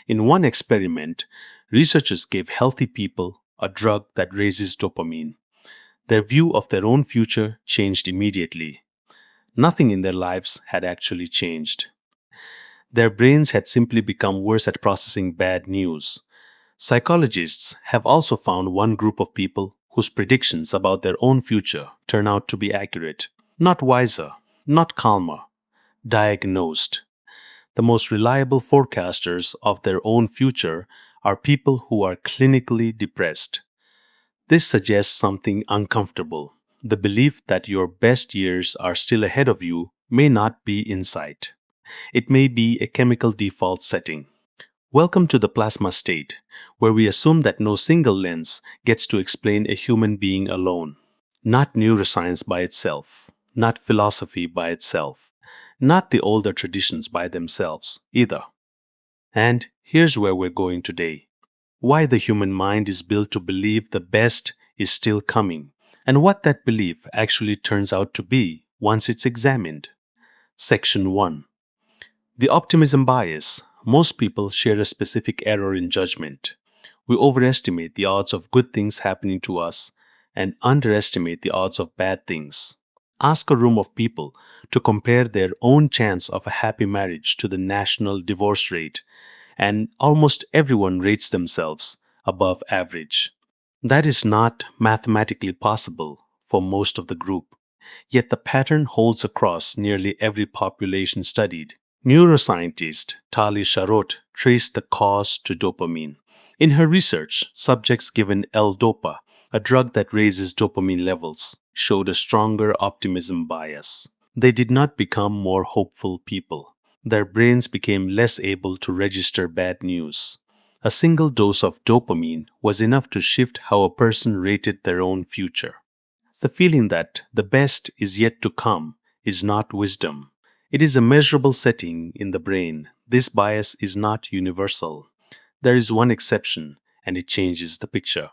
In one experiment, researchers gave healthy people a drug that raises dopamine. Their view of their own future changed immediately. Nothing in their lives had actually changed. Their brains had simply become worse at processing bad news. Psychologists have also found one group of people whose predictions about their own future turn out to be accurate. Not wiser, not calmer, diagnosed. The most reliable forecasters of their own future are people who are clinically depressed. This suggests something uncomfortable. The belief that your best years are still ahead of you may not be insight. It may be a chemical default setting. Welcome to the plasma state, where we assume that no single lens gets to explain a human being alone. Not neuroscience by itself, not philosophy by itself, not the older traditions by themselves either. And here's where we're going today. Why the human mind is built to believe the best is still coming, and what that belief actually turns out to be once it's examined. Section 1. The optimism bias. Most people share a specific error in judgment. We overestimate the odds of good things happening to us and underestimate the odds of bad things. Ask a room of people to compare their own chance of a happy marriage to the national divorce rate, and almost everyone rates themselves above average. That is not mathematically possible for most of the group, yet the pattern holds across nearly every population studied. Neuroscientist Tali Sharot traced the cause to dopamine. In her research, subjects given L-Dopa, a drug that raises dopamine levels, showed a stronger optimism bias. They did not become more hopeful people. Their brains became less able to register bad news. A single dose of dopamine was enough to shift how a person rated their own future. The feeling that the best is yet to come is not wisdom. It is a measurable setting in the brain. This bias is not universal. There is one exception, and it changes the picture.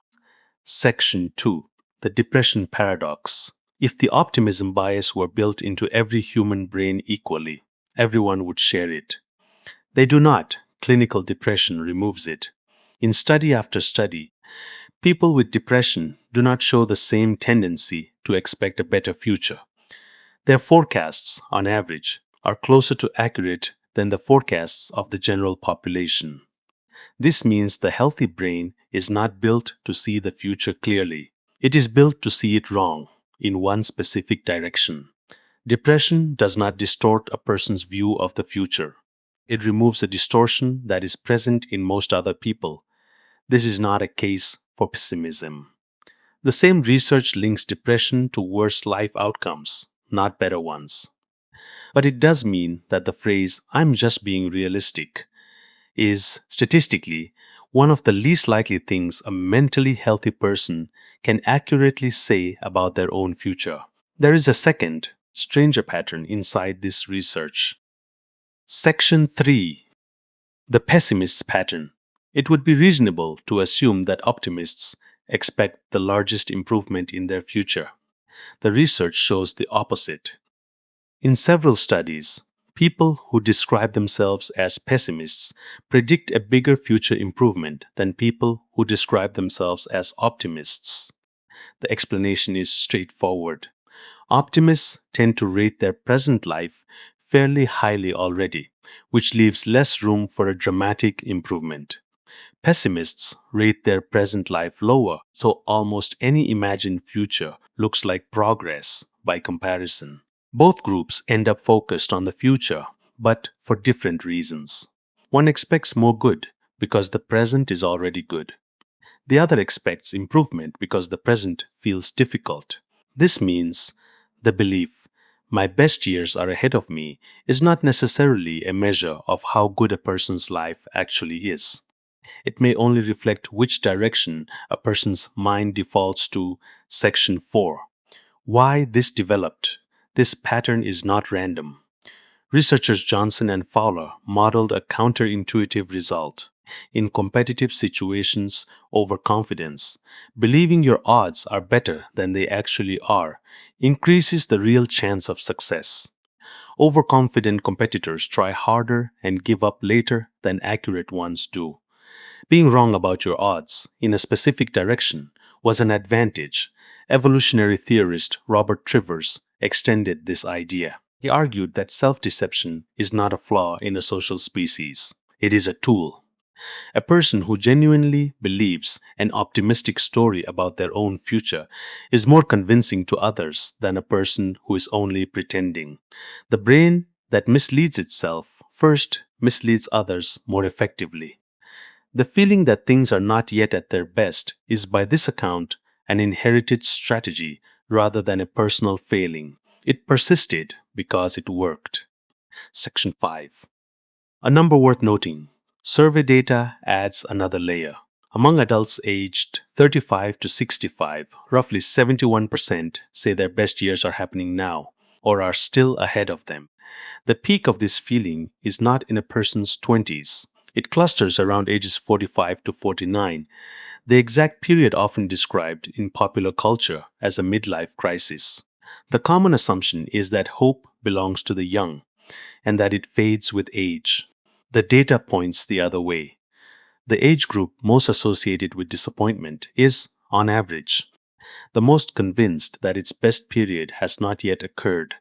Section 2. The depression paradox. If the optimism bias were built into every human brain equally, everyone would share it. They do not. Clinical depression removes it. In study after study, people with depression do not show the same tendency to expect a better future. Their forecasts, on average, are closer to accurate than the forecasts of the general population. This means the healthy brain is not built to see the future clearly. It is built to see it wrong, in one specific direction. Depression does not distort a person's view of the future. It removes a distortion that is present in most other people. This is not a case for pessimism. The same research links depression to worse life outcomes, not better ones. But it does mean that the phrase, "I'm just being realistic," is, statistically, one of the least likely things a mentally healthy person can accurately say about their own future. There is a second, stranger pattern inside this research. Section 3. The pessimist's pattern. It would be reasonable to assume that optimists expect the largest improvement in their future. The research shows the opposite. In several studies, people who describe themselves as pessimists predict a bigger future improvement than people who describe themselves as optimists. The explanation is straightforward. Optimists tend to rate their present life fairly highly already, which leaves less room for a dramatic improvement. Pessimists rate their present life lower, so almost any imagined future looks like progress by comparison. Both groups end up focused on the future, but for different reasons. One expects more good because the present is already good. The other expects improvement because the present feels difficult. This means the belief, "my best years are ahead of me," is not necessarily a measure of how good a person's life actually is. It may only reflect which direction a person's mind defaults to. Section 4. Why this developed. This pattern is not random. Researchers Johnson and Fowler modeled a counterintuitive result. In competitive situations, overconfidence, believing your odds are better than they actually are, increases the real chance of success. Overconfident competitors try harder and give up later than accurate ones do. Being wrong about your odds in a specific direction was an advantage. Evolutionary theorist Robert Trivers extended this idea. He argued that self-deception is not a flaw in a social species. It is a tool. A person who genuinely believes an optimistic story about their own future is more convincing to others than a person who is only pretending. The brain that misleads itself first misleads others more effectively. The feeling that things are not yet at their best is, by this account, an inherited strategy rather than a personal failing. It persisted because it worked. Section 5. A number worth noting. Survey data adds another layer. Among adults aged 35 to 65, roughly 71% say their best years are happening now or are still ahead of them. The peak of this feeling is not in a person's 20s. It clusters around ages 45 to 49, the exact period often described in popular culture as a midlife crisis. The common assumption is that hope belongs to the young and that it fades with age. The data points the other way. The age group most associated with disappointment is, on average, the most convinced that its best period has not yet occurred.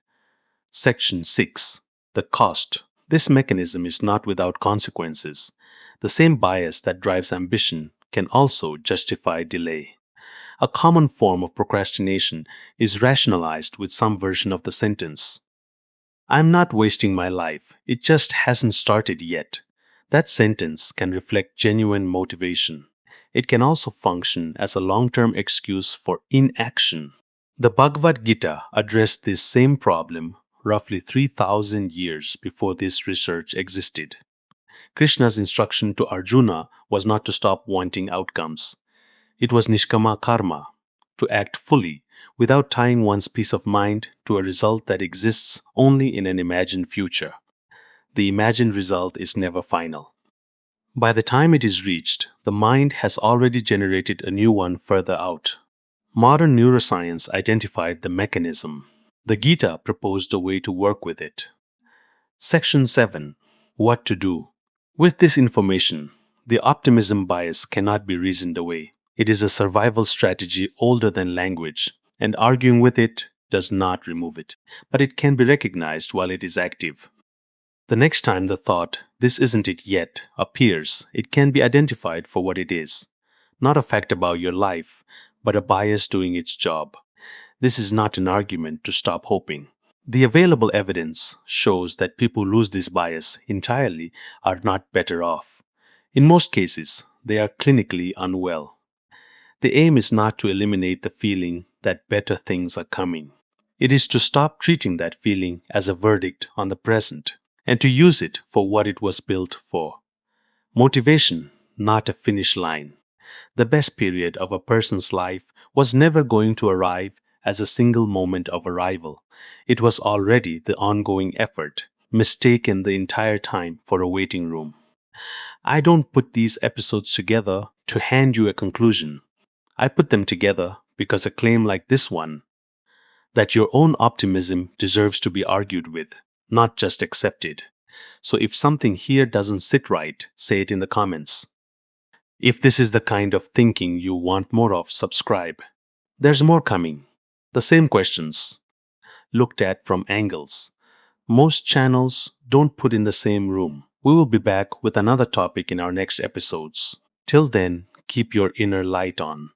Section 6. The cost. This mechanism is not without consequences. The same bias that drives ambition can also justify delay. A common form of procrastination is rationalized with some version of the sentence, "I'm not wasting my life, it just hasn't started yet." That sentence can reflect genuine motivation. It can also function as a long-term excuse for inaction. The Bhagavad Gita addressed this same problem roughly 3,000 years before this research existed. Krishna's instruction to Arjuna was not to stop wanting outcomes. It was nishkama karma, to act fully, without tying one's peace of mind to a result that exists only in an imagined future. The imagined result is never final. By the time it is reached, the mind has already generated a new one further out. Modern neuroscience identified the mechanism. The Gita proposed a way to work with it. Section 7. What to do. With this information, the optimism bias cannot be reasoned away. It is a survival strategy older than language, and arguing with it does not remove it. But it can be recognized while it is active. The next time the thought, "this isn't it yet," appears, it can be identified for what it is. Not a fact about your life, but a bias doing its job. This is not an argument to stop hoping. The available evidence shows that people who lose this bias entirely are not better off. In most cases, they are clinically unwell. The aim is not to eliminate the feeling that better things are coming. It is to stop treating that feeling as a verdict on the present and to use it for what it was built for. Motivation, not a finish line. The best period of a person's life was never going to arrive as a single moment of arrival. It was already the ongoing effort, mistaken the entire time for a waiting room. I don't put these episodes together to hand you a conclusion. I put them together because a claim like this one, that your own optimism deserves to be argued with, not just accepted. So if something here doesn't sit right, say it in the comments. If this is the kind of thinking you want more of, subscribe. There's more coming. The same questions, looked at from angles. Most channels don't put in the same room. We will be back with another topic in our next episodes. Till then, keep your inner light on.